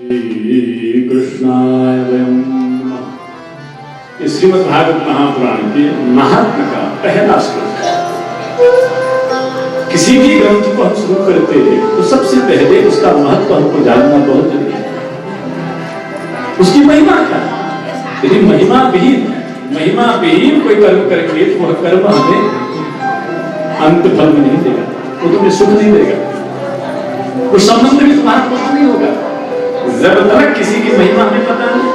कृष्णाय वयं नमः। श्रीमद् भागवत महापुराण के महात्म्य का पहला श्लोक है। किसी भी ग्रंथ को हम शुरू करते हैं तो सबसे पहले उसका महत्व हमको जानना बहुत जरूरी है। उसकी महिमा क्या है? यदि महिमा विहीन कोई कर्म करेंगे तो वह कर्म हमें अंत फल में नहीं देगा, वो तुम्हें सुख नहीं देगा, वो संबंध भी तुम्हारा कुछ नहीं होगा। जब तक किसी की महिमा हमें पता नहीं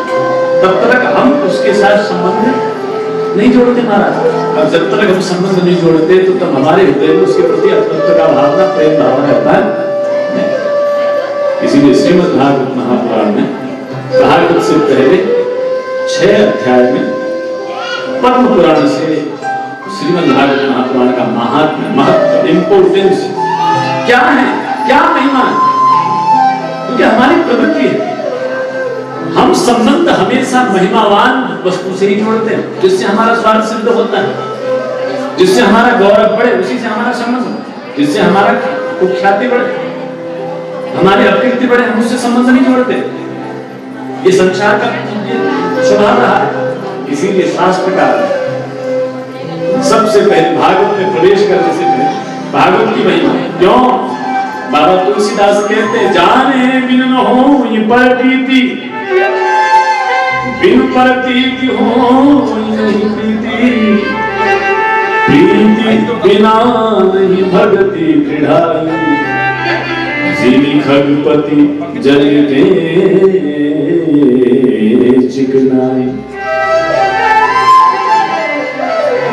तब तक हम उसके साथ संबंध नहीं जोड़ते महाराज। और जब तक हम संबंध नहीं जोड़ते तो तब हमारे हृदय में उसके प्रति अतृप्त का भावना, प्रेम भावना रहता है। इसीलिए श्रीमद् भागवत महापुराण में भागवत से पहले 6 अध्याय में पद्म पुराण से श्रीमद् भागवत महापुराण का महात्म्य, महत्व, इंपोर्टेंस क्या है, क्या महिमा है, क्योंकि हमारी प्रवृत्ति है। हम संबंध हमेशा महिमावान वस्तु से ही जोड़ते हैं, जिससे हमारा स्वार्थ सिद्ध होता है, जिससे हमारा गौरव बढ़े, उसी से हमारा संबंध, जिससे हमारा कुख्याति बढ़े, हमारी अपकीर्ति बढ़े, हम उससे संबंध नहीं जोड़ते। ये संसार का स्वभाव रहा है। इसीलिए शास्त्रकार सबसे पहले भागवत में प्रवेश करने से पहले भागवत की महिमा, क्यों बाबा तुलसीदास कहते जाने बिन न हो ये परतीति, बिन परतीति हो नहीं प्रीति, प्रीति बिना नहीं भगति दृढ़ाई, जिनि खगपति जल दे चिकनाई।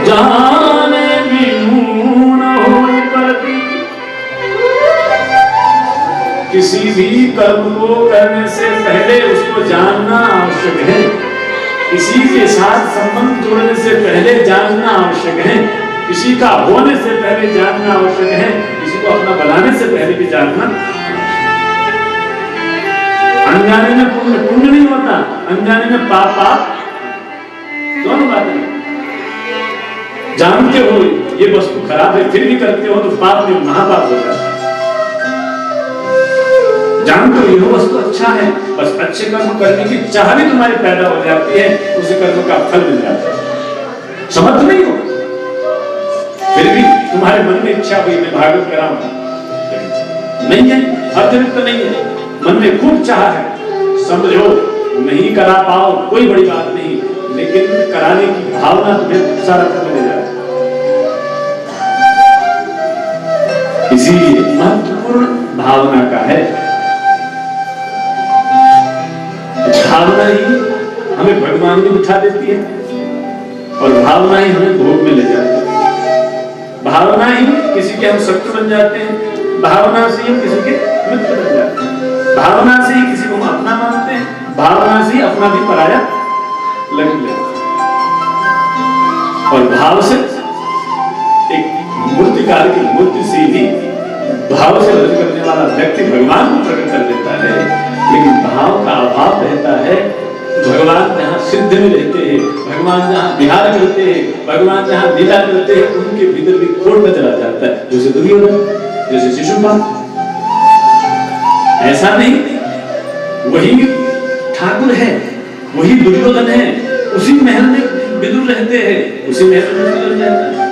जाने बिनु न हो परतीति, किसी भी कर्म को करने से पहले उसको जानना आवश्यक है, किसी के साथ संबंध जोड़ने से पहले जानना आवश्यक है, किसी का होने से पहले जानना आवश्यक है, किसी को अपना बनाने से पहले भी जानना। अनजाने में पुण्य नहीं होता, अनजाने में पाप दोनों बातें। जानते हो ये वस्तु खराब है फिर भी करते हो तो पाप में महापाप हो जाता है। जानते हो यह वस्तु अच्छा है, बस अच्छे कर्म करने की चाह भी तुम्हारी पैदा हो जाती है, उसी कर्म का फल मिल जाता है। समर्थ नहीं हो फिर भी तुम्हारे मन में इच्छा हुई मैं भागवत कराऊं, नहीं है, अतिरिक्त नहीं है, मन में खूब चाह है, समझो नहीं करा पाओ कोई बड़ी बात नहीं, लेकिन कराने की भावना तुम्हें सारा फल मिल जाए। इसीलिए महत्वपूर्ण भावना का है। भावना ही हमें भगवान में बिठा देती है और भावना ही हमें भोग में ले जाती है। भावना ही किसी के हम शत्रु बन जाते हैं, भावना से ही किसी के मित्र बन जाते हैं, भावना से ही किसी को हम अपना मानते हैं, भावना से ही अपना भी पराया लग लेता है। और भाव से एक मूर्तिकार की मूर्ति से ही भाव से रज करने वाला व्यक्ति भगवान को प्रकट कर देता है, लेकिन भाव का अभाव रहता है। भगवान जहाँ सिद्ध में रहते हैं, भगवान जहाँ विहार करते हैं, भगवान जहाँ लीला करते हैं, उनके भीतर भी खोट में चला जाता है। जैसे दुर्योधन, जैसे शिशुपाल, ऐसा नहीं, वही ठाकुर है, वही दुर्योधन है, उसी महल में विदुर रहते हैं, उसी महल में विदुर रहता है।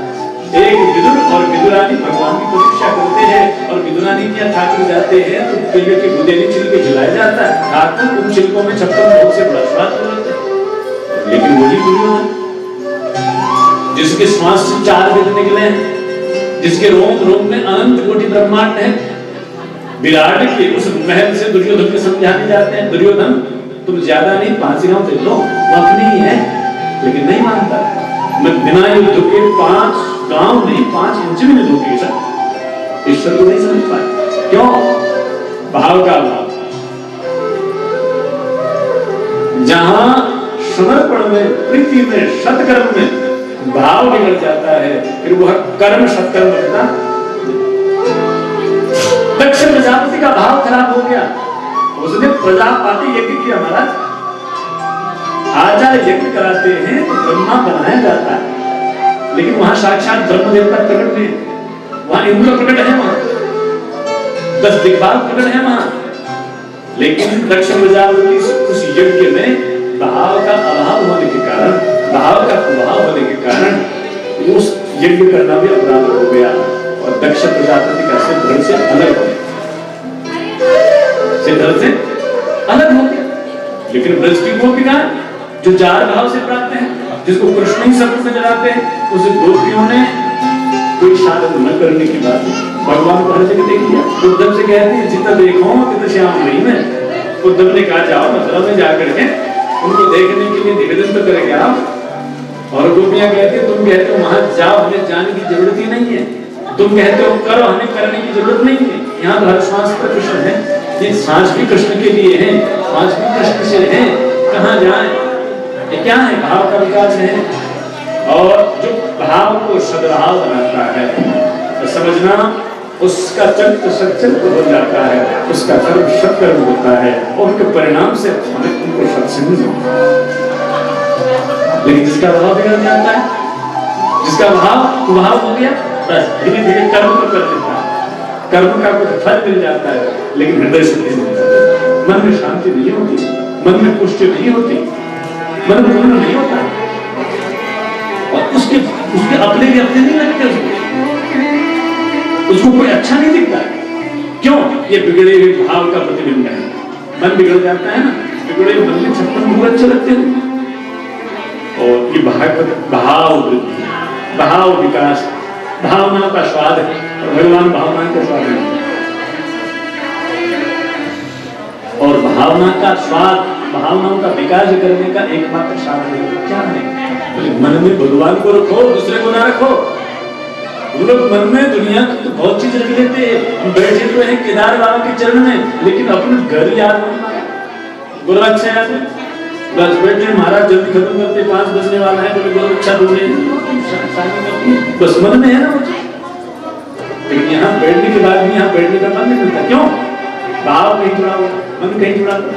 एक विदुर और विदुरानी भगवान की प्रतीक्षा करते हैं, और विदुरानी क्या ठाकुर जाते हैं तो केले के बुदेली छिलके खिलाया जाता है, ठाकुर उन छिलकों में 56 भोग से बड़ा स्वाद होता है। लेकिन वही दुर्योधन जिसके श्वास से 4 वेद निकले हैं, जिसके रोम रोम में अनंत कोटि ब्रह्मांड है, विराट के उस महल से दुर्योधन के समझाने जाते हैं, दुर्योधन तुम ज्यादा नहीं 5 गांव दे दो, वो अपनी ही है, लेकिन नहीं मानता। मैं बिना युद्ध के 5 गांव नहीं 5 इंच भी नहीं दूंगी सर। ईश्वर को नहीं समझ पाए, क्यों? भाव का अभाव। जहां समर्पण में, प्रीति में, सत्कर्म में भाव बिगड़ जाता है, फिर वह कर्म सत्कर्म बनता। दक्ष प्रजापति का भाव खराब हो गया, उसने प्रजापति यज्ञ किया महाराज। आचार्य यज्ञ कराते हैं तो ब्रह्मा बनाया जाता है, लेकिन वहां साक्षात ब्रह्म देवता प्रकट नहीं, वहां इंद्र प्रकट है, वहां 10 दिग्पाल प्रकट है वहां, लेकिन दक्ष प्रजापति उस यज्ञ में भाव का अभाव होने के कारण, भाव का प्रभाव होने के कारण उस यज्ञ करना भी अपराध हो गया और दक्ष प्रजापति का सिद्ध से अलग हो गया, सिद्ध से अलग हो गया। लेकिन ब्रज की गोपिका जो जार भाव से प्राप्त है, जिसको कृष्ण ही सब में जलाते हैं, उस गोपियों ने कोई साधन न करने की बात भगवान को हर जगह देख लिया। उद्धव से कहते हैं जितना देखो कितना श्याम नहीं में। उद्धव ने कहा जाओ मथुरा में जाकर के उनको देखने के लिए निवेदन तो करेंगे आप। और गोपियां कहती है तुम कहते हो वहां जाओ, हमें जाने की जरूरत ही नहीं है, तुम कहते हो करो, हमें करने की जरूरत नहीं है। यहाँ तो हर श्वास पर कृष्ण है, ये सांस भी कृष्ण के लिए है, सांस भी कृष्ण से है, कहाँ जाए? ये क्या है? भाव का विकास है। और जो भाव को सद्भाव बनाता है तो समझना उसका चरित्र सच्चरित्र हो जाता है, उसका कर्म सत्कर्म होता है और उनके परिणाम से हमें उनको सत्संग मिलता है। लेकिन जिसका भाव बिगड़ जाता है, जिसका भाव हो गया, बस धीरे धीरे कर्म को कर लेता है, कर्म का कुछ फल मिल जाता है लेकिन हृदय शुद्धि नहीं होती, मन में शांति नहीं होती, मन में पुष्टि नहीं होती, मन पूर्ण नहीं होता और उसके अपने भी अपने नहीं लगते, उसको कोई अच्छा नहीं दिखता। क्यों? ये बिगड़े हुए भाव का प्रतिबिंब है। मन बिगड़ जाता है ना, बिगड़े हुए मन में 56 भूल अच्छे लगते हैं। और ये भाव वृद्धि, भाव विकास, भावनाओं का स्वाद है और भगवान भावनाओं का स्वाद है। और भावना का स्वाद, भावनाओं का विकास करने का एकमात्र साधन क्या है? तो मन में भगवान को रखो, दूसरे को ना रखो। लोग मन में दुनिया की तो बहुत चीज रख लेते हैं, हम बैठे हुए हैं केदार बाबा के चरण में, लेकिन अपने घर याद नहीं। बोला अच्छा याद है, बस बैठे महाराज जल्दी खत्म करते, 5 बजने वाला है, बोले बहुत अच्छा बोले, बस मन में है ना वो। लेकिन यहाँ बैठने के बाद भी यहाँ बैठने का मन नहीं मिलता। क्यों? भाव कहीं जुड़ा हुआ, मन कहीं जुड़ा हुआ।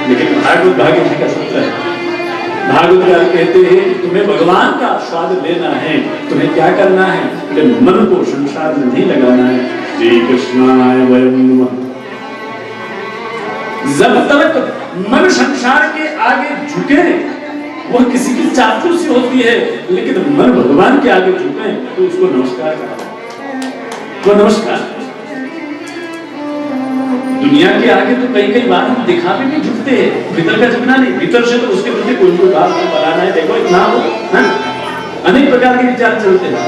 लेकिन भागवत भाग्य जी का सूत्र है, भागवतकार कहते हैं तुम्हें भगवान का स्वाद लेना है, तुम्हें क्या करना है? मन को संसार में नहीं लगाना है। जय कृष्णाय वयं नमः। जब तक मन संसार के आगे झुके, वह किसी की चापलूसी होती है, लेकिन मन भगवान के आगे झुके तो उसको नमस्कार करना, वो नमस्कार। दुनिया के आगे तो कई बार हम दिखावे में झुकते हैं, भीतर का झुकना नहीं। भीतर से तो उसके प्रति कोई बात बनाना है, देखो इतना हो, अनेक प्रकार के विचार चलते हैं,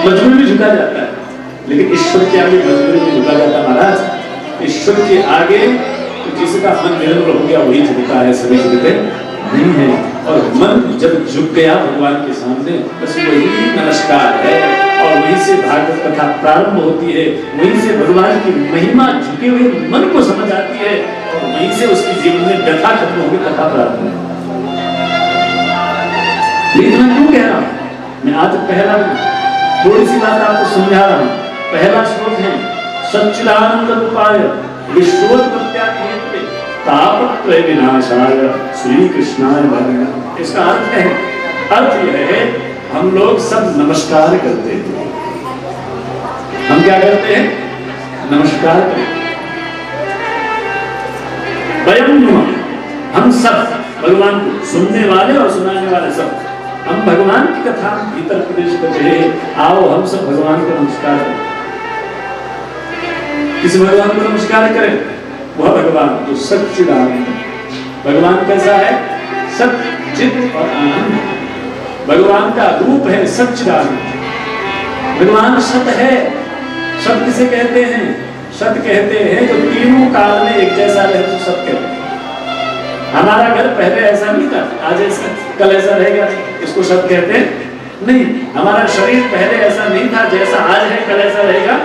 मजबूरी में झुका जाता है। लेकिन ईश्वर के आगे मजबूरी में झुका जाता महाराज। ईश्वर के आगे तो जिसका मन निर्मल हो गया वही झुकता है, सभी झुकते नहीं है। और मन जब झुक गया भगवान के सामने, बस वही नमस्कार है। और वहीं से भागवत कथा प्रारंभ होती है, वहीं से भगवान की महिमा झुके हुए मन को समझ आती है और वहीं से उसके जीवन में व्यथा खत्म होगी, कथा प्रारंभ है। लेकिन मैं क्यों कह रहा हूं? मैं आज पहला थोड़ी सी बात आपको समझा रहा हूं। पहला श्लोक है सच्चिदानंद रूपाय विश्वोत्पत्त्यादिहेतवे तापत्रय विनाशाय श्री कृष्णाय वन्दे। इसका अर्थ है, अर्थ यह है हम लोग सब नमस्कार करते हैं। हम क्या करते हैं? नमस्कार करते हैं। वयं नमः, हम सब भगवान को, सुनने वाले और सुनाने वाले सब, हम भगवान की कथा भीतर प्रवेश करते हैं। आओ हम सब भगवान को नमस्कार करें। किस भगवान को नमस्कार करें? वह भगवान जो सच्चिदानंद। भगवान कैसा है? सच्चित और आनंद। भगवान का रूप है सच्चिदानंद। भगवान सत है। सत किसे कहते हैं? सत कहते हैं जो तीनों काल में एक जैसा रहे तो सत कहते हैं। हमारा घर पहले ऐसा नहीं था, आज ऐसा, कल ऐसा रहेगा, इसको सत कहते हैं नहीं। हमारा शरीर पहले ऐसा नहीं था, जैसा आज है कल ऐसा रहेगा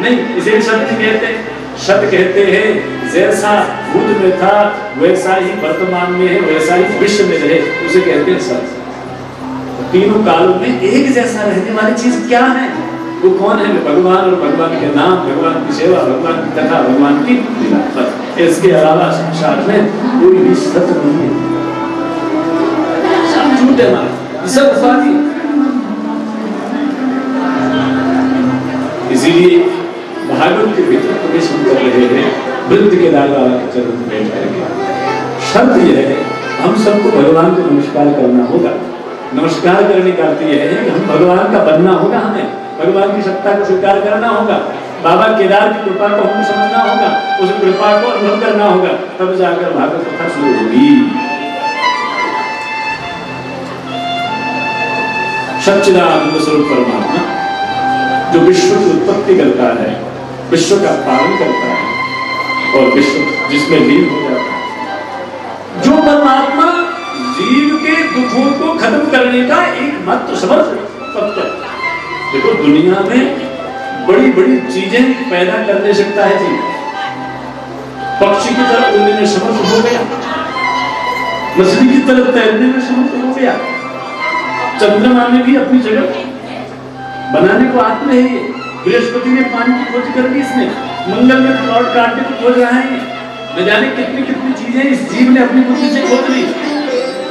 नहीं, इसे भी सत्य कहते हैं। सत्य कहते हैं जैसा भूत में था वैसा ही वर्तमान में है, वैसा ही भविष्य में रहे, उसे कहते हैं सत्य। तीनों कालों में एक जैसा रहने वाली चीज क्या है? वो कौन है? भगवान और भगवान के नाम, भगवान की सेवा, भगवान की कथा, भगवान की लीला। इसके अलावा संसार में कोई भी सत्य नहीं है, सब झूठ है हमारा, सब उपाधि। इसीलिए भागवत के भीतर प्रवेश हम कर रहे हैं वृद्ध केदार बाबा के चरणों में बैठ करके। शर्त यह है हम सबको भगवान को नमस्कार करना होगा। नमस्कार करने का अर्थ यह है कि हम भगवान का बनना होगा, हमें भगवान की सत्ता को स्वीकार करना होगा, बाबा केदार की कृपा को हमें समझना होगा, उस कृपा को अनुभव करना होगा, तब जाकर भागवत कथा शुरू होगी। सच्चिदानंद स्वरूप परमात्मा जो विश्व की उत्पत्ति करता है, विश्व का पालन करता है और विश्व जिसमें लीन हो जाता है, जो परमात्मा जीव के दुखों को खत्म करने का एकमात्र समर्थ तत्व। देखो दुनिया में बड़ी बड़ी चीजें पैदा कर दे सकता है जीव। पक्षी की तरह उड़ने में समर्थ हो गया, मछली की तरह तैरने में समर्थ हो गया, चंद्रमा में भी अपनी जगह बनाने को आत्म है। बृहस्पति में पानी की खोज कर दी इसने, मंगल में प्लॉट काटने को खोज रहा है, न जाने कितनी कितनी चीजें इस जीव ने अपनी बुद्धि से खोज ली।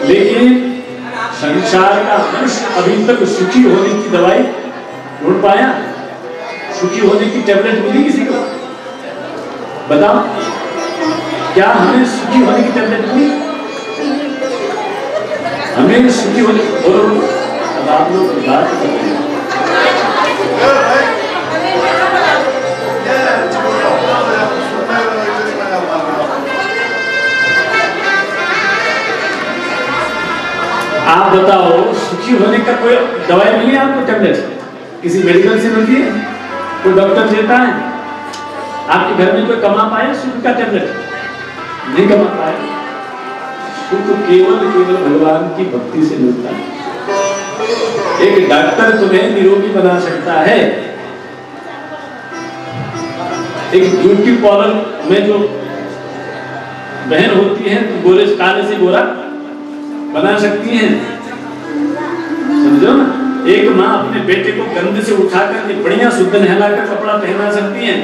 लेकिन संसार का मनुष्य अभी तक सुखी होने की दवाई ढूंढ पाया? सुखी होने की टैबलेट मिली किसी को? बताओ, क्या हमें सुखी होने की टैबलेट मिली? हमें सुखी होने बोलो, अब आप लोग बात कर रहे हैं। आप बताओ, सुखी होने का कोई दवाई मिली आपको? टैबलेट किसी मेडिकल से मिलती है? कोई डॉक्टर देता है? आपके घर में कोई कमा पाया सुख का टैबलेट? नहीं कमा पाया। सुख केवल भगवान की भक्ति से मिलता है। एक डॉक्टर तुम्हें निरोगी बना सकता है, एक ब्यूटी पार्लर में जो बहन होती है गोरे काले से गोरा बना सकती हैं, समझो ना। एक माँ अपने बेटे को गंदे से उठाकर के बढ़िया शुद्ध नहलाकर कपड़ा पहना सकती है,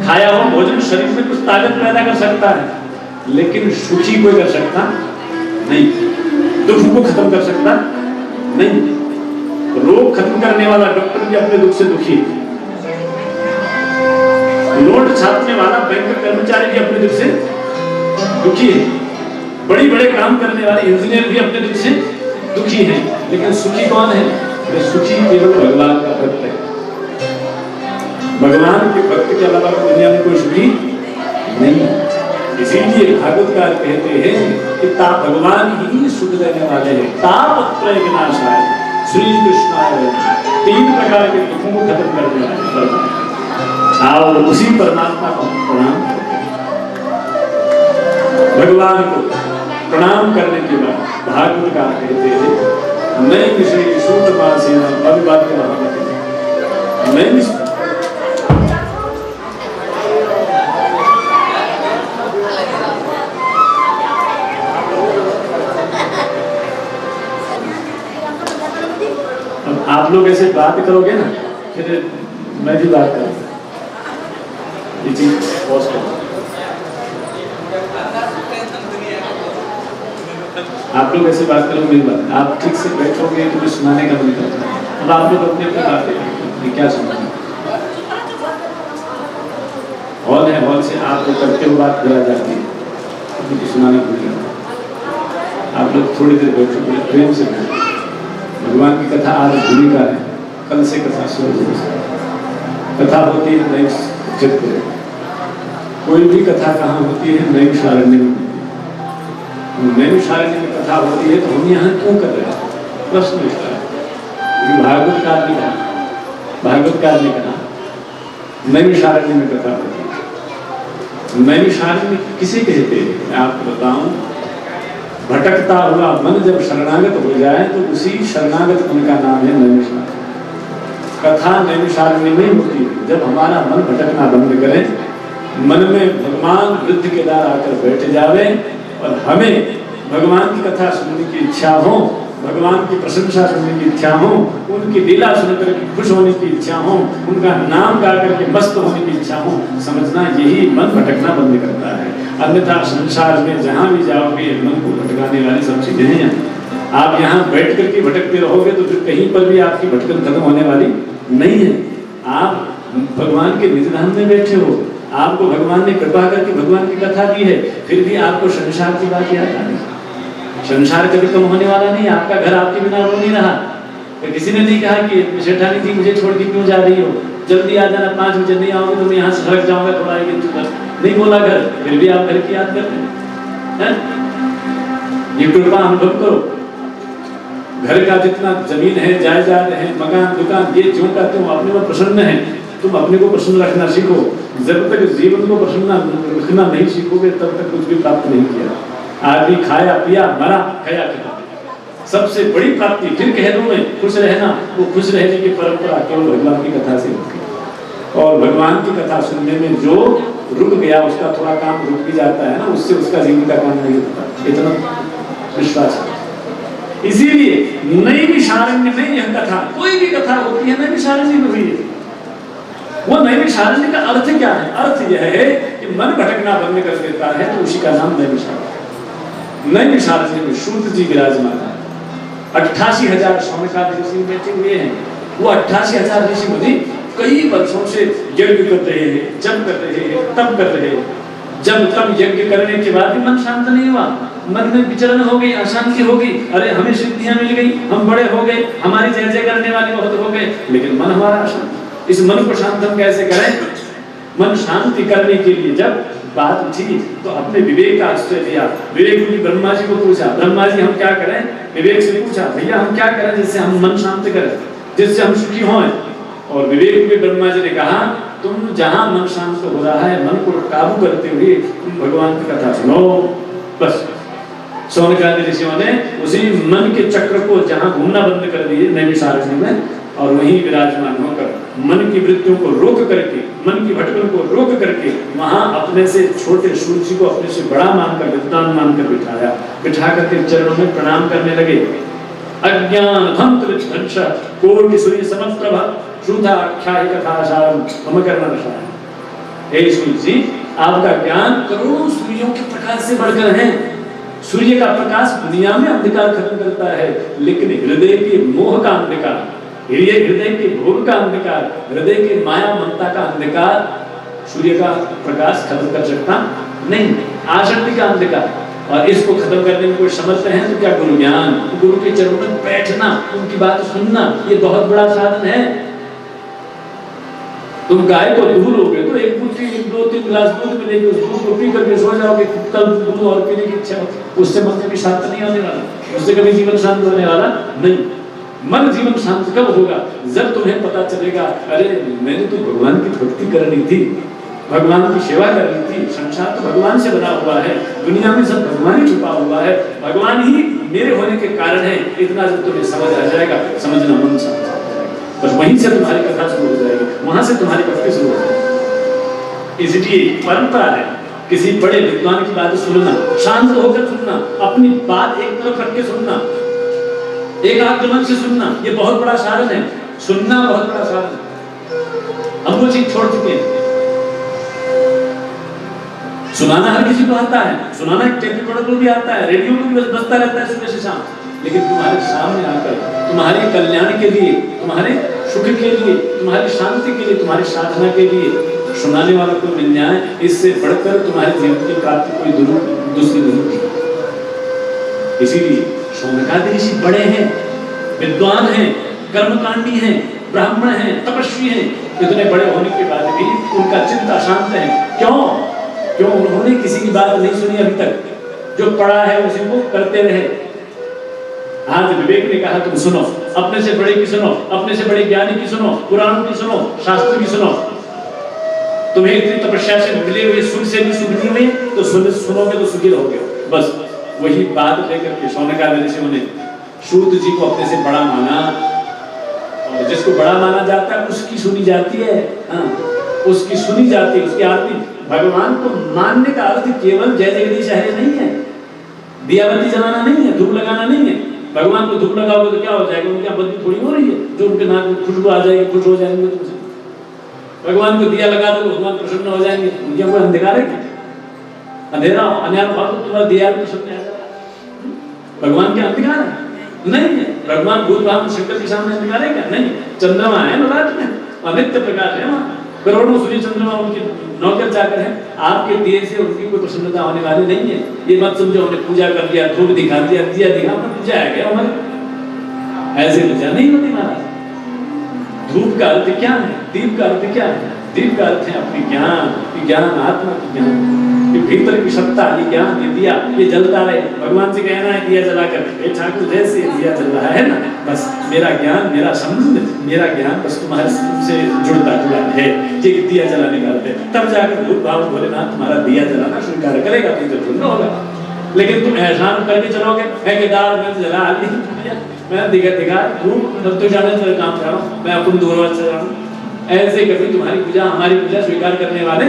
खाया हुआ भोजन शरीर में कुछ ताकत पैदा कर सकता है, लेकिन सुखी कोई कर सकता नहीं। दुख को खत्म कर सकता नहीं। रोग खत्म करने वाला डॉक्टर भी अपने दुख से दुखी है, नोट छापने वाला बैंक कर्मचारी भी अपने दुख से दुखी है, बड़ी बड़े काम करने वाले इंजीनियर भी अपने दुख से दुखी है, लेकिन सुखी कौन है? सुखी केवल भगवान का भक्त है। भगवान के भक्त के अलावा दुनिया में कोई सुखी नहीं। इसीलिए भागवतकार कहते हैं कि भगवान ही सुख देने वाले हैं। तापत्रय विनाशाय श्री कृष्णाय, 3 प्रकार के दुखों को खत्म करने वाले और उसी परमात्मा को प्रणाम करते हैं। भगवान को प्रणाम करने के बाद भागवतकार कहते हैं मैं विषय सूत्रमासेन अभिवाद्य रहमते। मैं आप लोग ऐसे बात करोगे ना, फिर मैं भी बात करूंगा। ये चीज पॉज करो। आप लोग ऐसे बात करोगे, मेरी बात आप ठीक से बैठोगे तो मैं सुनाने का मन करता है। अब आप लोग अपने अपने बात क्या सुनाना? हॉल है, हॉल से आप लोग करते हो बात करा जाती है, मुझे सुनाना भूल जाता। आप लोग थोड़ी देर बैठो, बड़े प्रेम से बैठो। भगवान की कथा आज भूमिका है, कल से कथा शुरू। कथा होती है नई चित्र, कोई भी कथा कहाँ होती है? नैमिषारण्य में। नैमिषारण्य में कथा होती है तो हम यहाँ क्यों कर रहे हैं? प्रश्न उठता है। भागवतकार ने कहा नैमिषारण्य में कथा होती है। नैमिषारण्य किसे कहते हैं? मैं आपको बताऊं, भटकता हुआ मन जब शरणागत हो जाए तो उसी शरणागत मन का नाम है नैमिषारण्य। कथा नैमिषारण्य में होती है जब हमारा मन भटकना बंद करे, मन में भगवान वृद्ध केदार आकर बैठ जावे और हमें भगवान की कथा सुनने की इच्छा हो, भगवान की प्रशंसा सुनने की इच्छा हो, उनकी लीला सुनकर के खुश होने की इच्छा हो, उनका नाम गा करके मस्त होने की इच्छा हो, समझना यही मन भटकना बंद करता है। अन्यथा संसार में जहां भी जाओगे मन को भटकाने वाली सब चीजें हैं। आप यहाँ बैठ करके भटकते रहोगे तो फिर कहीं पर भी आपकी भटकन खत्म होने वाली नहीं है। आप भगवान के निज धाम में बैठे हो, आपको भगवान ने कृपा करके भगवान की कथा दी है, फिर भी आपको संसार की बात याद आ रही। संसार कभी कम होने वाला नहीं, आपका घर आपके बिना रो नहीं रहा। तो किसी ने नहीं कहा कि सेठानी जी मुझे छोड़ के क्यों जा रही हो, जल्दी आ जाना, 5 बजे नहीं आओगे तो मैं यहाँ से सड़क जाऊंगा, थोड़ा नहीं बोला घर, फिर भी आप घर की याद करते हैं। ये कृपा अनुभव करो। घर का जितना जमीन है, जायदाद है, मकान दुकान, ये जो का तुम अपने में प्रसन्न है, तुम अपने को प्रसन्न रखना सीखो। जब तक जीवन को प्रसन्न रखना नहीं सीखोगे तब तक कुछ भी प्राप्त नहीं किया। आदमी खाया पिया मरा, खाया पिया, सबसे बड़ी प्राप्ति फिर कह दूं मैं खुश रहना, वो खुश रहने की परंपरा केवल भगवान की कथा से होती है। और भगवान की कथा सुनने में जो रुक गया उसका थोड़ा काम रुक भी जाता है ना, उससे उसका जीवन का काम नहीं होता, इतना विश्वास है। इसीलिए नैमिषारण्य में यह कथा, कोई भी कथा होती है नैमिषारण्य में हुई है। वो नैमिषारण्य का अर्थ क्या है? अर्थ यह है कि मन भटकना बंद कर देता है, तो उसी का नाम नैमिषारण्य। नैमिषारण्य में सूत जी विराजमान है, 88,000 सौनकादि ऋषि बैठे हुए हैं। वो 88,000 ऋषि मुनि कई वर्षों से यज्ञ कर रहे हैं, जप कर रहे हैं, तप कर रहे हैं। जब तब यज्ञ करने के बाद भी मन शांत नहीं हुआ, मन में विचलन हो गई, अशांति हो गई। अरे हमें सिद्धियां मिल गई, हम बड़े हो गए, हमारी जय जय करने वाले बहुत हो गए, लेकिन मन हमारा अशांत। इस मन को शांत हम कैसे करें? मन शांति करने के लिए जब बात उठी तो अपने विवेक का आश्रय लिया। विवेक ने ब्रह्मा जी को पूछा, ब्रह्मा जी हम क्या करें? विवेक से पूछा, भैया हम क्या करें जिससे हम मन शांत करें, जिससे हम सुखी हों? और विवेक में ब्रह्मा जी ने कहा, तुम जहां मन शांत हो रहा है, मन को काबू करते हुए तुम भगवान की कथा सुनो। बस सौनकादि ऋषियों ने उसी मन के चक्र को जहां घूमना बंद कर दिए नैमिषारण्य में, और वहीं विराजमान होकर मन की वृत्तियों को रोक करके, मन की भटकन को रोक करके वहां अपने से छोटे सूर्य को अपने से बड़ा मानकर, विद्वान मानकर बिठाया। बिठा करके चरणों में प्रणाम करने लगे। अज्ञान भंत कोटि सूर्य समप्रभ श्रुता आख्यायिक कथासारम मम कर्मरसायन। हे सूर्य जी, आपका ज्ञान करोड़ों सूर्यों के प्रकाश से बढ़कर है। सूर्य का प्रकाश दुनिया में अंधकार खत्म करता है, लेकिन हृदय के मोह का अंधकार, हृदय के भोग का अंधकार, हृदय के माया ममता का अंधकार सूर्य का प्रकाश खत्म कर सकता नहीं। आसक्ति का अंधकार, और इसको खत्म करने में कोई समझते हैं तो क्या? गुरु ज्ञान, गुरु के चरणों में बैठना, उनकी बात सुनना, ये बहुत बड़ा साधन है। तुम गाय को दूध लोगे तो एक दूध की 2-3 गिलास दूध मिलेगी, उस दूध को पी करके सो जाओगे, कल दूध और पीने की इच्छा होगी, उससे मन कभी शांत नहीं होने वाला, उससे कभी जीवन शांत होने वाला नहीं। मन जीवन शांत कब होगा? जब तुम्हें पता चलेगा, अरे मैंने तो भगवान की भक्ति करनी थी, भगवान की सेवा करनी थी, संसार तो भगवान से बना हुआ है, दुनिया में सब भगवान ही छुपा हुआ है, भगवान ही मेरे होने के कारण है, इतना जब तुम्हें समझ आ जाएगा, समझना मन शांत हो जाएगा। बस वहीं से तुम्हारी कथा शुरू हो जाएगी, वहां से तुम्हारी भक्ति शुरू हो जाएगी। इसलिए परंपरा है किसी बड़े विद्वान की बात सुनना, शांत होकर सुनना, अपनी बात एक तरफ रख के सुनना, एकाग्र मन से सुनना, ये बहुत बड़ा साधन है। सुनना बहुत बड़ा साधन है। हम वो चीज छोड़ चुके हैं। सुनाना हर किसी को आता है, सुनाना एक टेप रिकॉर्डर को भी आता है, रेडियो को भी बजता रहता है सुबह से शाम, लेकिन तुम्हारे सामने आकर तुम्हारे कल्याण के लिए, तुम्हारे सुख के लिए, तुम्हारी शांति के लिए, तुम्हारी साधना के लिए सुनाने वाला कोई मिल जाए, इससे बढ़कर तुम्हारे जीवन की प्राप्ति कोई दूसरी नहीं है। इसीलिए सौनकादि ऋषि बड़े हैं, विद्वान हैं, कर्मकांडी हैं, ब्राह्मण हैं, तपस्वी हैं, इतने बड़े होने के बाद भी उनका चित्त अशांत है। क्यों? उन्होंने किसी की बात नहीं सुनी अभी तक, जो पढ़ा है उसी को करते रहे। आज विवेक ने कहा तुम सुनो, अपने से बड़े की सुनो, अपने से बड़े ज्ञानी की सुनो, पुराण की सुनो, शास्त्र की सुनो। तुम्हें इतनी तपस्या से मिले हुए सुख से भी सुख नहीं हुए तो सुनोगे तो सुखी रहोगे। बस वही बात लेकर के सौनकादि ऋषियों ने सूत जी को अपने से बड़ा माना, और जिसको बड़ा माना जाता है उसकी सुनी जाती है। उसकी सुनी जाती है, उसकी आरती। भगवान को मानने का अर्थ केवल जय जगदीश हरे नहीं है, दिया बत्ती जलाना नहीं है, धूप लगाना नहीं है। भगवान को धूप लगाओगे तो क्या हो जाएगा? उनकी बत्ती थोड़ी हो रही है जो उनके नाक में खुशबू आ जाएगी, खुश हो जाएंगे तुमसे। भगवान को दिया लगा दो, भगवान प्रसन्न हो जाएंगे। उनके कोई अंधकार है क्या? अंधेरा अन्यार भाव तो तुम्हारा दिया तो सब में आ जाएगा। भगवान के अंधकार है नहीं है। भगवान भूत भाव शंकर के सामने अंधकार है क्या? नहीं। चंद्रमा है नवरात्र में, अनित्य प्रकाश है वहाँ, करोड़ों सूर्य चंद्रमा उनके नौकर चाकर हैं, आपके दिए से उनकी कोई प्रसन्नता होने वाली नहीं है। ये मत समझो हमने पूजा कर दिया, धूप दिखा दिया, दिया दिखा, अपना पूजा है क्या हमारे? ऐसे पूजा नहीं होती महाराज। धूप का अर्थ क्या है? दीप का अर्थ क्या है? दीप का अर्थ है अपनी ज्ञान आत्मा की ज्ञान, ये भीतर की सत्ता, ये ज्ञान, ये दिया, ये जलता रहे। भगवान से कहना है दिया जला कर, ठाकुर जैसे दिया जल रहा है ना, बस मेरा ज्ञान, मेरा संबंध, मेरा ज्ञान बस तुम्हारे से जुड़ता जुड़ा है, ये दिया जला निकालते हैं, तब जाकर भूत भाव भोलेनाथ तुम्हारा दिया जलाना स्वीकार करेगा, तो जरूर न होगा। लेकिन तुम एहसान करके चलोगे, है केदार में जला दिया, मैं दिखा तब तो जाने तेरा काम कर रहा हूँ, मैं अपन दूर से रहा हूँ, ऐसे कभी तुम्हारी पूजा हमारी पूजा स्वीकार करने वाले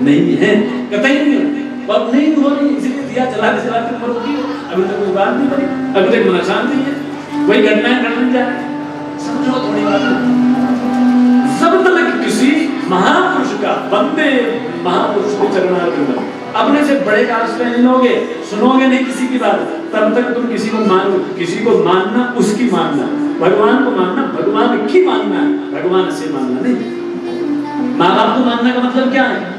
नहीं है, कतई नहीं होते। और नहीं हो रही इसलिए दिया जलाते मरोगी, अभी तक कोई बात नहीं बनी, अभी तक मन शांति है, वही घटनाएं घटने जा रही। समझो थोड़ी बात, जब तक किसी महापुरुष का, वंदे महापुरुष के चरणारविंद, अपने से बड़े का आश्रय नहीं लोगे, सुनोगे नहीं किसी की बात, तब तक तुम किसी को मानो, किसी को मानना उसकी मानना, भगवान को मानना भगवान की मानना है, भगवान से मानना नहीं। माँ बाप को मानने का मतलब क्या है?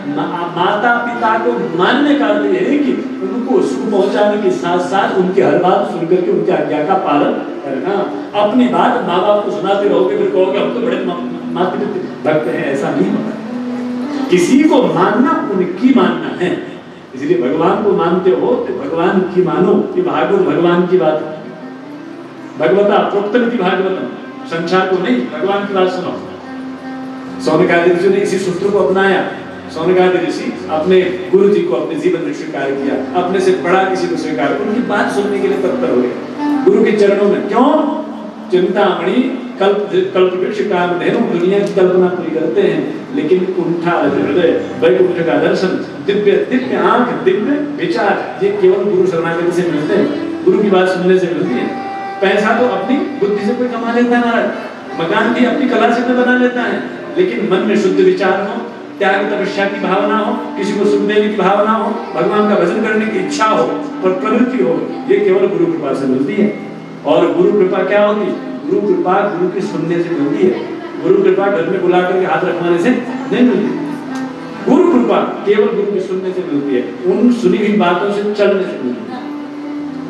माता पिता को मानने का अर्थ यह है कि उनको सुख पहुंचाने के साथ साथ उनकी हर बात सुनकर के उनकी आज्ञा का पालन करना। अपनी बात माँ बाप को सुनाते रहोगे, फिर कहोगे हम तो बड़े माता भक्त हैं, ऐसा नहीं होता। किसी को मानना उनकी मानना है, इसलिए भगवान को मानते हो तो भगवान की मानो। ये भागवत भगवान की बात है, भगवता प्रोक्तमिति भागवतम, संसार को नहीं, भगवान की बात सुनो। सौनकादि ऋषि ने इसी सूत्र को अपनाया। सौनकादि ऋषि अपने गुरु जी को अपने जीवन में स्वीकार किया, अपने से बड़ा किसी को स्वीकार किया, उनकी बात सुनने के लिए तत्पर हो गए गुरु के चरणों में। क्यों? चिंतामणि कल्प वृक्ष कामधेनु, दुनिया की कल्पना पूरी करते हैं, लेकिन कुंठा हृदय, वैकुंठ का दर्शन, दिव्य दिव्य आंख, दिव्य विचार, ये केवल गुरु शरणागति से मिलते हैं, गुरु की बात सुनने से मिलती है। पैसा तो अपनी बुद्धि से कोई कमा लेता है महाराज, मकान भी अपनी कला से कोई बना लेता है, लेकिन मन में शुद्ध विचार हो, त्याग तपस्या की भावना हो, किसी को सुख देने की भावना हो, भगवान का भजन करने की इच्छा हो और प्रवृत्ति हो, ये केवल गुरु कृपा से मिलती है। और गुरु कृपा क्या होती? गुरु कृपा गुरु की सुनने से मिलती है। गुरु कृपा घर में बुला करके हाथ रखवाने से नहीं मिलती। गुरु कृपा केवल गुरु की सुनने से मिलती है, उन सुनी हुई बातों से चलने से मिलती है।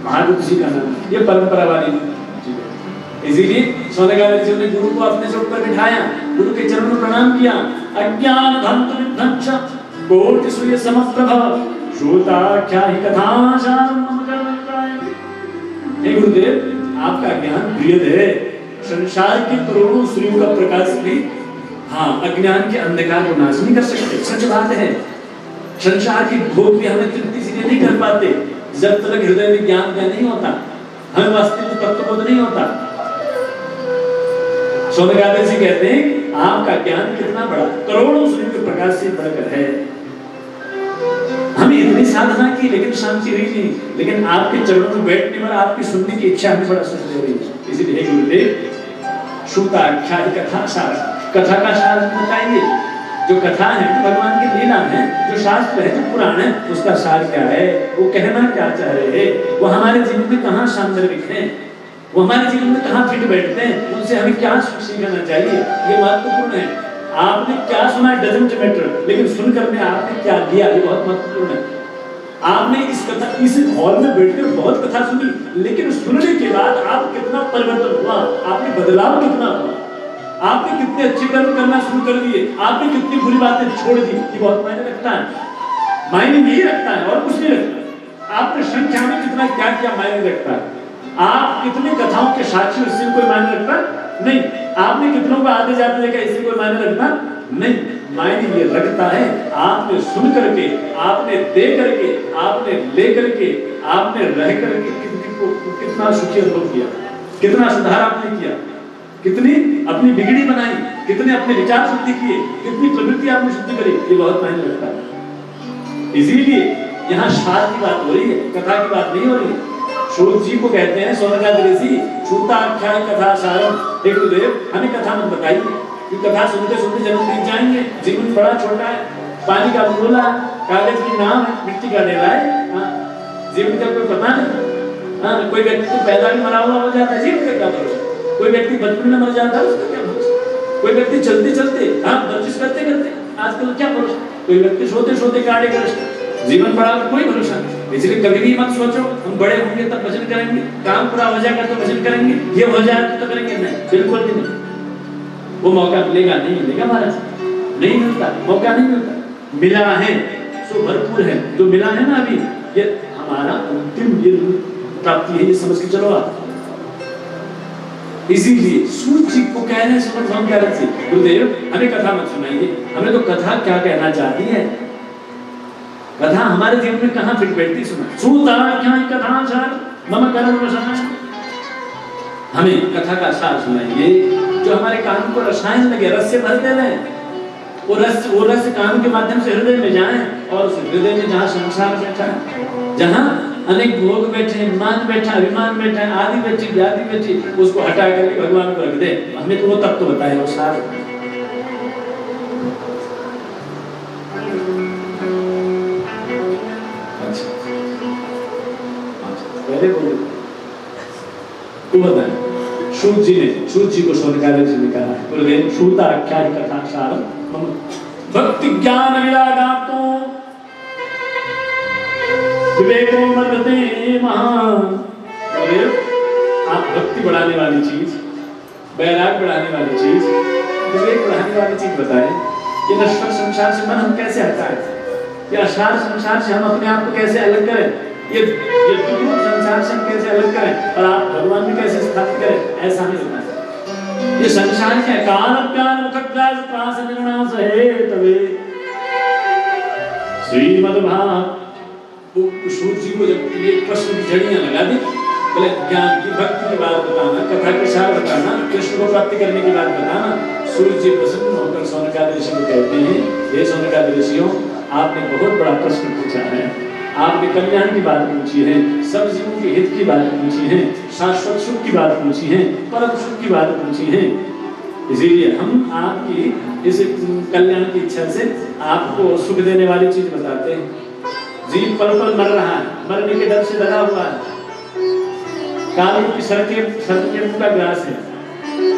महादेव किसी का नाम, ये परंपरा वाली। इसीलिए सौनकादि ऋषि ने गुरु को अपने से ऊपर बिठाया, गुरु के चरणों में प्रणाम किया। अज्ञान धंत विध्वंस कोटि सूर्य समप्रभ श्रोताख्याहि कथासारम मम कर्मकाय। हे गुरुदेव, आपका ज्ञान प्रिय है, संसार के करोड़ों सूर्यों का प्रकाश भी अज्ञान के अंधकार को नाश नहीं कर सकते। सच बात है, संसार की भोग भी हमें तृप्ति से नहीं कर पाते जब तक हृदय में ज्ञान नहीं होता, हमें अस्तित्व तत्वबोध नहीं होता। सौनकादि ऋषि कहते हैं आपका ज्ञान कितना बड़ा, करोड़ों सूर्य के प्रकाश से बढ़कर है। हमने इतनी साधना की लेकिन शांति रही नहीं, लेकिन आपके चरणों में बैठने पर आपकी सुनने की इच्छा हमें बड़ा सुख दे रही है। इसलिए हे गुरुदेव, श्रुताख्याहि कथा सार, कथा का सार बताइए। जो कथा है भगवान की लीला है, जो शास्त्र है, जो पुराण है, उसका सार क्या है, वो कहना क्या चाह रहे हैं, वो हमारे जीवन में कहाँ सान्दर्भिक है, वो हमारे जीवन में कहाँ फिट बैठते हैं, उनसे हमें क्या सीखना चाहिए, ये महत्वपूर्ण है। आपने क्या सुना है डजंट मैटर, लेकिन सुनकर में आपने क्या लिया ये बहुत महत्वपूर्ण है। आपने इस कथा, इस हॉल में बैठकर बहुत कथा सुनी, लेकिन सुनने के बाद आप कितना परिवर्तन हुआ, आपके बदलाव कितना हुआ, आपने कितने अच्छे कर्म करना शुरू कर दिए, आपने कितनी बुरी बातें छोड़ दी, ये बहुत मायने रखता है। मायने नहीं रखता है और कुछ नहीं रखता। आपने संख्या में कितना क्या क्या मायने रखता है, आप कितनी कथाओं के साक्षी, इससे कोई मायने रखता नहीं। आपने कितनों को आते जाते देखा, इससे कोई मायने रखता नहीं। मायने ये रखता है आपने सुन करके, आपने दे करके, आपने ले करके, आपने रह करके कितना सुखी अनुभव किया, कितना सुधार आपने किया, कितनी अपनी बिगड़ी बनाई, कितने अपने विचार शुद्धि किए, कितनी प्रवृत्ति आपने शुद्धि करी, ये बहुत मायने रखता है। इसीलिए यहाँ शास्त्र की बात हो रही है, कथा की बात नहीं हो रही है। सूत जी को कहते हैं सौनकादि ऋषि, श्रुताख्याहि कथा सारम, हे गुरुदेव हमें कथा मत बताइए, क्योंकि कथा सुनते सुनते जन्म बीत जाएंगे, जीवन बड़ा छोटा है, पानी का बूंदा, कागज की नाव है, मिट्टी का ढेला है, जीवन का कोई पता नहीं। कोई व्यक्ति तो पैदा भी मरा हुआ हो जाता है, जीवन का क्या भरोसा, कोई व्यक्ति बचपन में मर जाता है, उसका क्या भरोसा, कोई व्यक्ति चलते चलते वर्जिश करते करते आजकल क्या भरोसा, कोई व्यक्ति सोते सोते कार्डियग्रस्त, जीवन बड़ा कोई भरोसा नहीं। इसलिए कभी भी मत सोचो हम बड़े होंगे तब भजन करेंगे, काम पूरा हो जाएगा तो भजन करेंगे, ये हो जाए तो करेंगे, नहीं, बिल्कुल भी नहीं। वो मौका मिलेगा नहीं मिलेगा महाराज, नहीं मिलता, मौका नहीं मिलता। मिला है सो भरपूर है, जो मिला है ना अभी ये हमारा अंतिम ये प्राप्ति है, ये समझ के चलो आप। इसीलिए सूत जी को कह रहे हैं समझ हम कह रहे थे गुरुदेव हमें कथा मत सुनाइए, हमें तो कथा क्या कहना चाहती है, कथा हमारे जीवन में कहाँ फिट बैठती सुना। सूता क्या कथा सार मम कर्म रसायन, हमें कथा का सार सुनाइए जो हमारे कान को रसायन लगे, रस से भर दे रहे, वो रस कान के माध्यम से हृदय में जाए, और उस हृदय में जहाँ संसार बैठा है, जहाँ अनेक भोग बैठे हैं, मान बैठा, अभिमान बैठा है, आदि बैठी, व्याधि बैठी, उसको हटा करके भगवान को रख दे। हमें तो वो तब तो बताए वो सार। अच्छा पहले बोलो तू बताए। सूत जी को सोनकादर जी ने कहा गुरुदेव सूता क्या कथा सार भक्ति ज्ञान विरागातो विवेको मदते महान। गुरुदेव आप भक्ति बढ़ाने वाली चीज, वैराग बढ़ाने वाली चीज, विवेक बढ़ाने वाली चीज बताएं। ये नश्वर संसार से मन हम कैसे हटाएं, ये असार संसार से हम अपने आप को कैसे अलग करें, ये दुख संसार से हम कैसे अलग करें, और आप भगवान में कैसे स्थापित करें, ऐसा नहीं होता है। ये संसार के काल प्यार मुखग्रास प्रास निर्णास है तवे श्रीमद्भागवत। सूत जी को जब ये प्रश्न की जड़ियां लगा दी, बोले ज्ञान की भक्ति की बात बताना, कथा के सार बताना, कृष्ण को प्राप्ति करने की बात बताना। सूत जी प्रसन्न होकर सोनकादर ऋषि को कहते हैं हे सोनकादर ऋषियों आपने बहुत बड़ा प्रश्न पूछा है, आपने कल्याण की बात पूछी है, सब जीवों के हित की बात पूछी है, शाश्वत सुख की बात पूछी है, परम सुख की बात पूछी है। इसीलिए हम आपकी इस कल्याण की इच्छा से आपको सुख देने वाली चीज बताते हैं। जीव पल पल मर रहा है, मरने के डर से लगा हुआ है, काल की सर के मुंह का ग्रास है,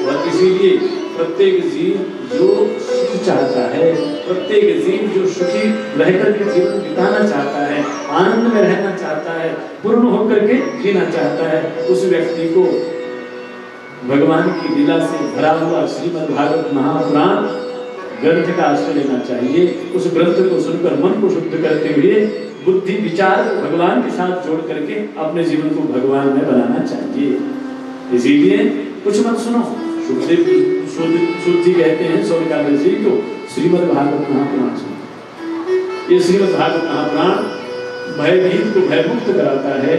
और इसीलिए प्रत्येक जीव जो सुख चाहता है, प्रत्येक जीव जो सुखी रहकर के जीवन बिताना चाहता है, आनंद में रहना चाहता है, पूर्ण होकर के जीना चाहता है, उस व्यक्ति को भगवान की लीला से भरा हुआ श्रीमद्भागवत महापुराण ग्रंथ का आश्रय लेना चाहिए। उस ग्रंथ को सुनकर मन को शुद्ध करते हुए बुद्धि विचार को भगवान के साथ जोड़ करके अपने जीवन को भगवान में बनाना चाहिए। इसीलिए कुछ मत सुनो, सूत जी कहते हैं सोनकादर जी को श्रीमद्भागवत महापुराण सुनो। ये श्रीमद्भागवत महापुराण भयभीत को भयमुक्त कराता है,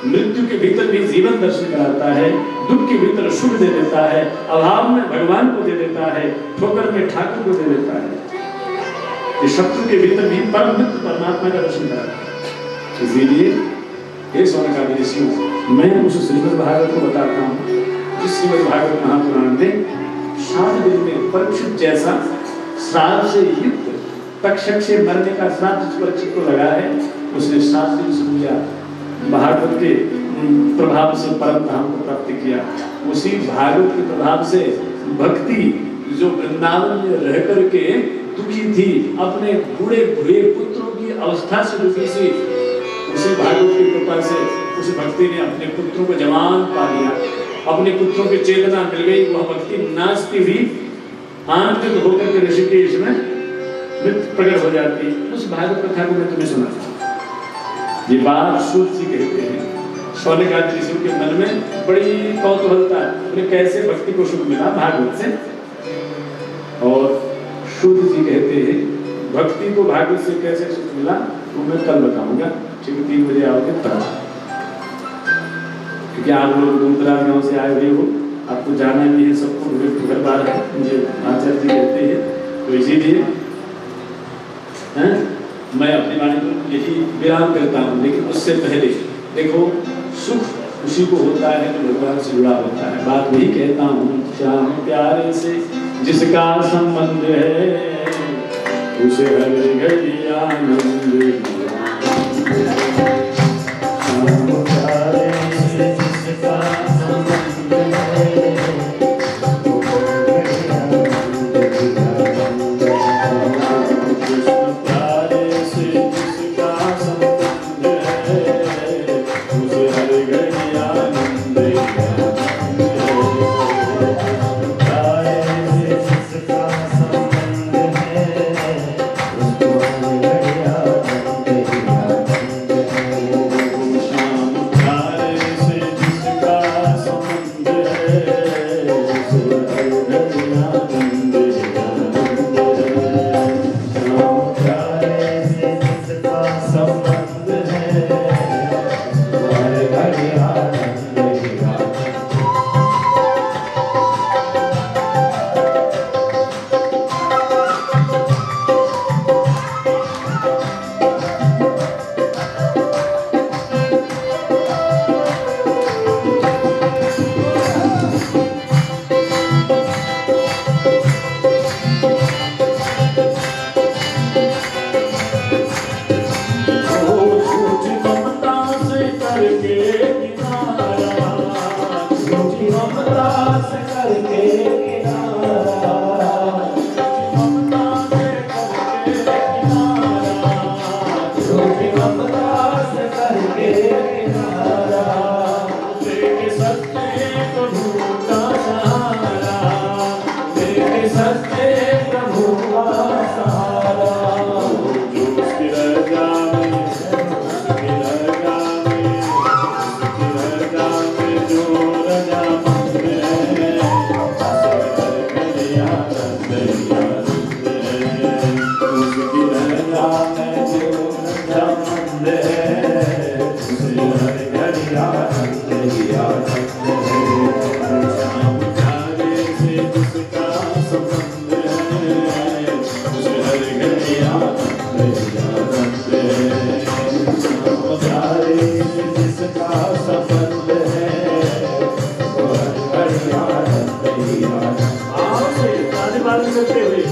मृत्यु के भीतर भी जीवन दर्शन कराता है, दुख के भीतर सुख दे देता है, अभाव में भगवान को दे देता है, ठोकर में ठाकुर को दे देता है, ये शत्रु के भीतर भी परम मित्र परमात्मा का दर्शन कराता है। इसीलिए हे सोनकादर ऋषियों मैं उस श्रीमद्भागवत को बताता हूँ जिस श्रीमद्भागवत महापुराण में 7 दिन में परीक्षित जैसा श्राप से युक्त तक्षक से मरने का श्राप जिस परीक्षित को लगा है, उसने 7 दिन सुन लिया, भागवत के प्रभाव से परम धाम को प्राप्त किया। उसी भागवत के प्रभाव से भक्ति जो वृंदावन में रह करके दुखी थी, अपने बूढ़े बूढ़े पुत्रों की अवस्था से दुखी थी, उसी भागवत की कृपा से उस भक्ति ने अपने पुत्रों को जवान पा लिया, अपने पुत्रों की चेतना मिल गई। वह भक्ति नाचती हुई आनंदित होकर के ऋषिकेश में नृत्य प्रकट हो जाती। उस भागवत कथा को मैं तुम्हें सुनाता हूँ। ये बात सूत जी कहते हैं, सोनकादर ऋषि के मन में बड़ी कौतूहलता है, उन्हें कैसे भक्ति को सुख मिला भागवत से। और सूत जी कहते हैं भक्ति को भागवत से कैसे सुख मिला वो मैं कल बताऊंगा, ठीक है 3 बजे आओगे तब, क्योंकि आप लोग दूर दराज गाँव से आए हुए हो, आपको जाना भी है, सबको घर बार है, मुझे आचार्य जी कहते हैं, तो इसीलिए मैं अपनी वाणी को यही विराम करता हूँ। लेकिन उससे पहले देखो सुख उसी को होता है जो भगवान से जुड़ा होता है। बात वही कहता हूँ, श्याम प्यारे से जिसका संबंध है उसे हर घड़ी आनंद। श्याम प्यारे से जिसका संबंध है आनंद है, श्याम प्यारे से जिसका संबंध है, वो हर घड़ी आनंद ही आनंद। आओ से ताली बाजी करते हुए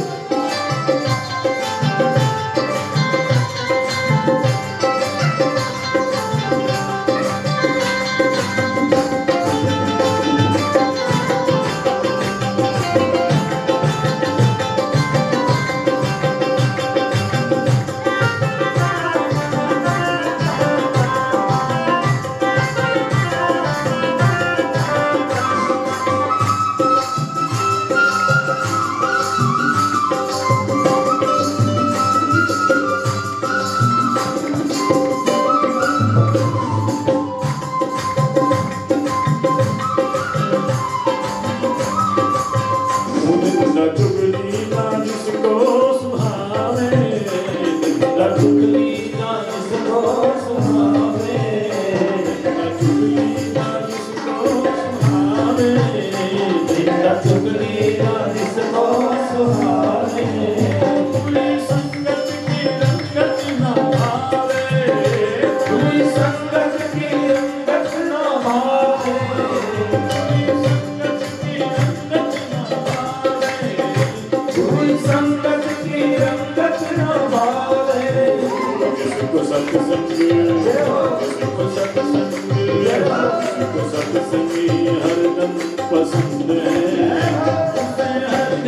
पसंद है, हर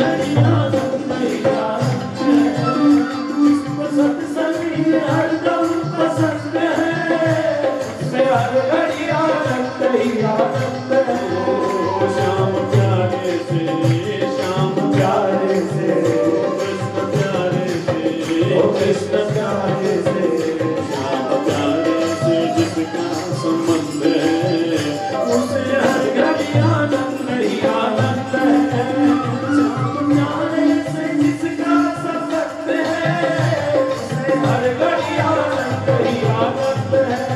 घड़ी आनंद ही आनंद है, जिसको सत्संग हर दम पसंद है, हर घड़ी आनंद ही आनंद है। श्याम प्यारे से, श्याम प्यारे से, कृष्ण प्यारे से, ओ कृष्ण प्यारे से, श्याम प्यारे से जिसका संबंध है, उसे हर घड़ी आनंद ही आनंद है। श्याम प्यारे से जिसका संबंध है, उसे हर घड़ी आनंद ही आनंद है।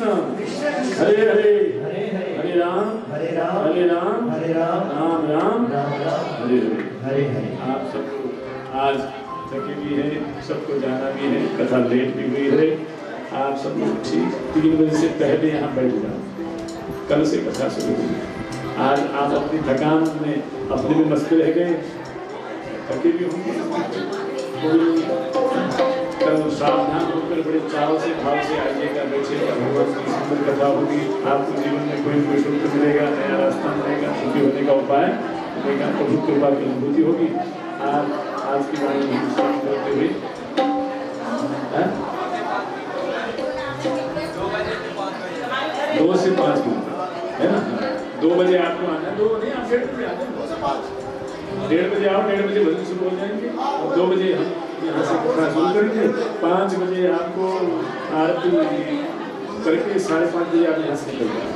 राम हरे हरे हरे राम हरे राम हरे राम राम राम हरे हरे हरे। आप सबको आज थके भी है, सबको जाना भी है, कथा लेट भी हुई है। आप सब लोग ठीक 3 बजे से पहले यहाँ बैठ जाओ। कल से कथा शुरू हुई। आज आप अपनी थकान में अपने में मस्त रह गए, थके भी होंगे। कल सावधान होकर बड़े चाव से भाव से आइएगा, बैठिएगा। भगवान की सुंदर कथा होगी। आपको जीवन में कोई कोई सुख मिलेगा, नया रास्ता मिलेगा, सुखी होने का उपाय मिलेगा, प्रभु कृपा की अनुभूति होगी। आज की वाणी में स्मरण करते हुए 2 से 5 है ना। 2 बजे आपको आना है। 2 बजे आप 1:30 बजे आते हैं। 1:30 बजे आओ, 1:30 बजे भजन शुरू हो जाएंगे और 2 बजे हम यहाँ से कथा शुरू करेंगे। 5 बजे आपको आरती करके 5:30 बजे आप यहाँ से निकल जाओ।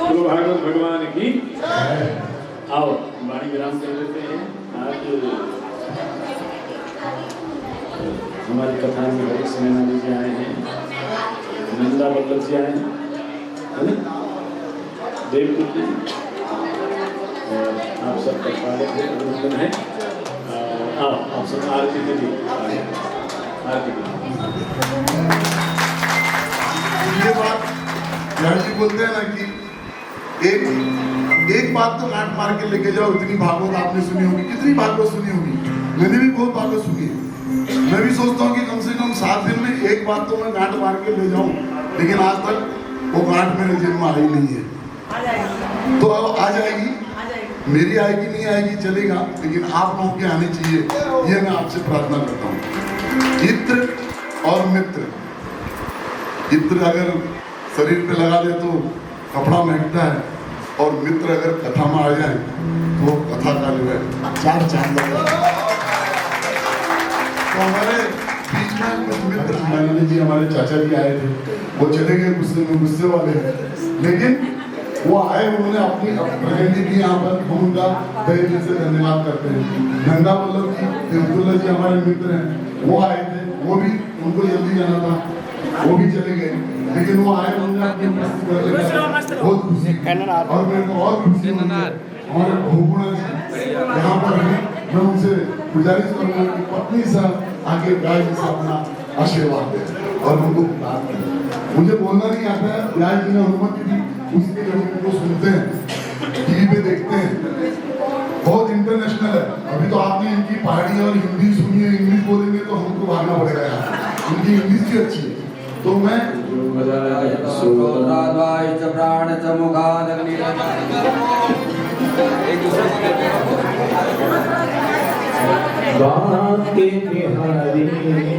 गुरु भागवत भगवान की आओ वाणी विराम कर देते हैं। आज हमारी कथा में हरीश सिन्हा जी आए हैं, नंदा बल्लभ जी आए हैं, है ना, देवपुत्र जी, और आप सब पालक हैं, अभिनंदन है। आओ आप सब आरती के लिए आरती के ये बात यार जी बोलते हैं ना कि एक बात तो नाट मार के लेके जाओ। इतनी भागवत आपने सुनी होगी, कितनी भागवत सुनी होगी, मैंने भी बहुत भागवत सुनी है। मैं भी सोचता हूँ कि कम से कम 7 दिन में एक बात तो मैं नाट मार के ले जाऊं, लेकिन आज तक वो नाट मेरे जेब में आई नहीं है। तो अब आ जाएगी, मेरी आएगी नहीं आएगी चलेगा, लेकिन आप लोगों के आनी चाहिए, ये मैं आपसे प्रार्थना करता हूँ। इत्र और मित्र, इत्र अगर शरीर पे लगा दे तो कपड़ा महकता है, और मित्र अगर कथा में आ जाए तो कथा का जो है 4 चांद लगता है। तो हमारे बीच में कुछ मित्र माननीय जी, हमारे चाचा जी आए थे, वो चले गए गुस्से वाले हैं, लेकिन वो आए, उन्होंने अपनी प्रगति की यहाँ पर, हम उनका तहे दिल से धन्यवाद करते हैं। नंदा बल्लभ जी, देवदुल्ला जी हमारे मित्र हैं, वो आए थे, वो भी उनको जल्दी जाना था, वो भी चले गए, लेकिन वो आए, उन्होंने अपनी उपस्थिति बहुत खुशी। और मेरे को और खुशी हुई है हमारे भोगुणा जी यहाँ पर हैं। मैं उनसे गुजारिश करूँगा कि पत्नी साहब आगे गाय जी से अपना आशीर्वाद दें और उनको प्राप्त करें। मुझे बोलना नहीं आता है, गाय जी ने अनुमति दी, उसके लिए उनको सुनते हैं, टीवी पे देखते हैं, बहुत इंटरनेशनल है। अभी तो आपने इनकी पहाड़ी और हिंदी सुनी है, इंग्लिश बोलेंगे तो हमको भागना पड़ेगा यहाँ, उनकी इंग्लिश भी अच्छी है। तो मैं बाके बिहारी तेरी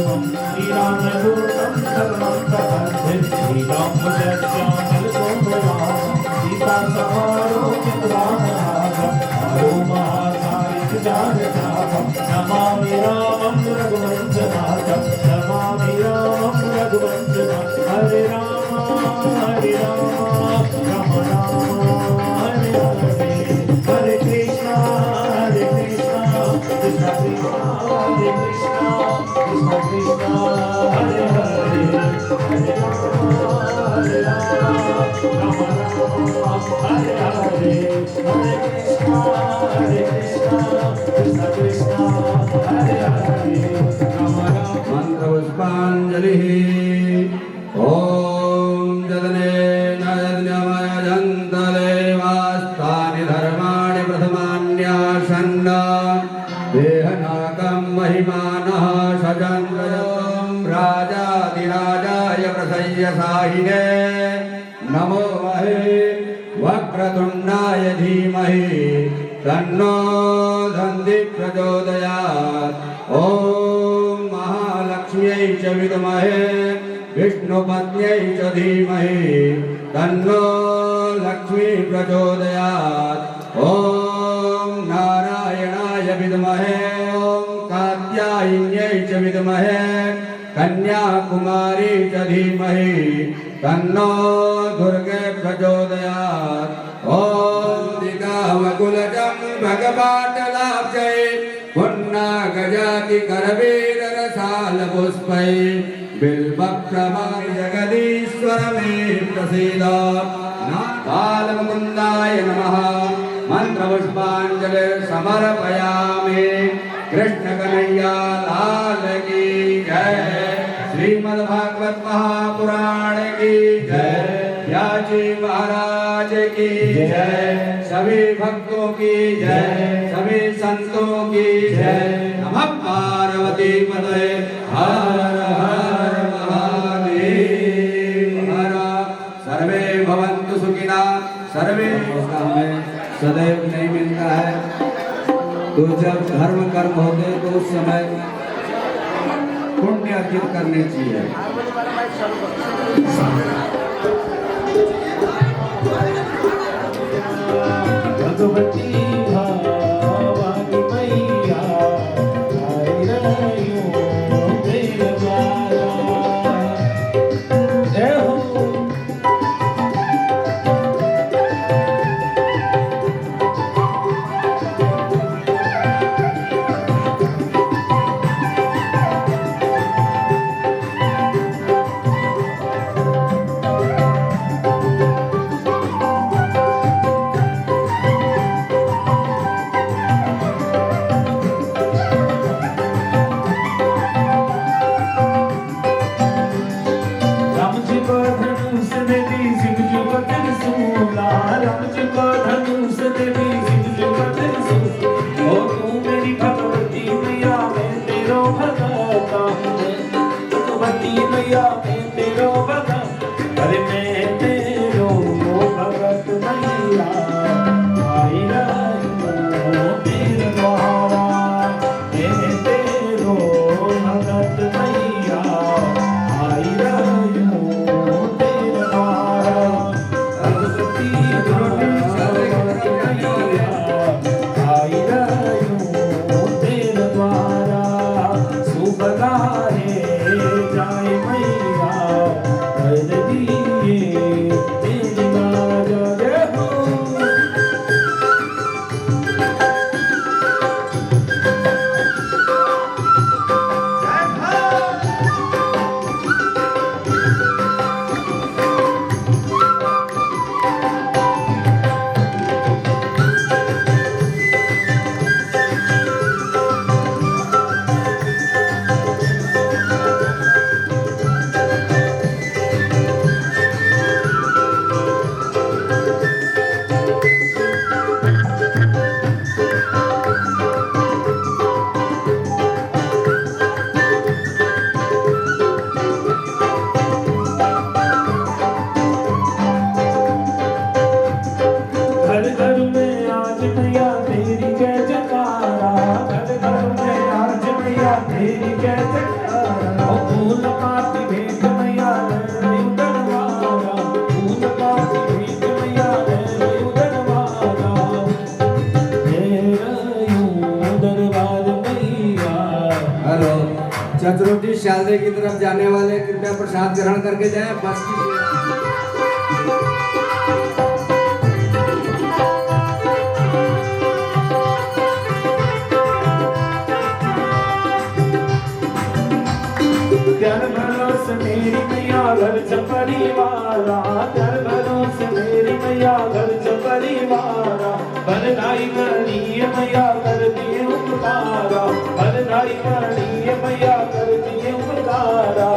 रामं श्रीरामदूतं सर्वं प्रपद्ये श्रीरामचन्द्रामलकोमरामं सीता सवारो चित्रामरागं हरो महासारितजागतापं नमामि रामं रघुवंशनाथं नमामि रामं रघुवंशनाथं हरे राम राम राम हरे हरे हरे कृष्णा कृष्णा कृष्णा हरे कृष्णा कृष्णा कृष्णा हरे हरे हरे राम राम हरे हरे हरे कृष्णा कृष्णा कृष्णा हरे हरे राम राम मंत्र पुष्पांजलि ओम जदनेन यज्ञमयजन्तले वास्तानि धर्माणि प्रथमान्यासन्न देहनाकं महिमानः सजन्तं राजाधिराजाय प्रसय्यसाहिने नमो महे वक्रतुण्डाय धीमहि तन्नो दन्ति प्रचोदयात् ॐ महालक्ष्म्यै च विद्महे विष्णुपत्न्यै च धीमहि तन्नो लक्ष्मी प्रचोदयात् ॐ नारायणाय विद्महे ॐ कात्यायिन्यै च विद्महे कन्याकुमारी च धीमहि तन्नो दुर्गे प्रचोदयात् ॐ दिगावकुलजं भगवाटलाब्जै पुन्नागजाति करवीररसालपुष्पै बिल्वप्रमाणि जगदीश्वर मे प्रसीद बालमुकुन्दाय नमः मंत्रपुष्पांजलि समर्पयामि कृष्ण कन्हैया लाल की जय श्रीमद्भागवत महापुराण की जय व्यासी महाराज की जय सभी भक्तों की जय सभी संतों की जय नमः पार्वती पतये हर हर महादेव हर सर्वे भवन्तु सुखिनः सर्वे हमें सदैव नहीं मिलता है तो जब धर्म कर्म होते तो उस समय पुण्य अर्जित करने चाहिए भगवती भवानी मैया आई रहियो तेरे द्वारा जय हो तेरी जय जयकारा तो चतुर्थी शादी की तरफ जाने वाले कृपया प्रसाद ग्रहण करके जाएं। बस की त्यार भरोसे मेरी मैया घर च परिवारा, त्यार भरोसे मेरी मैया घर च परिवारा। भलाई बड़ी मैया कर दिए उपकारा, भलाई बड़ी मैया कर दिए उपकारा।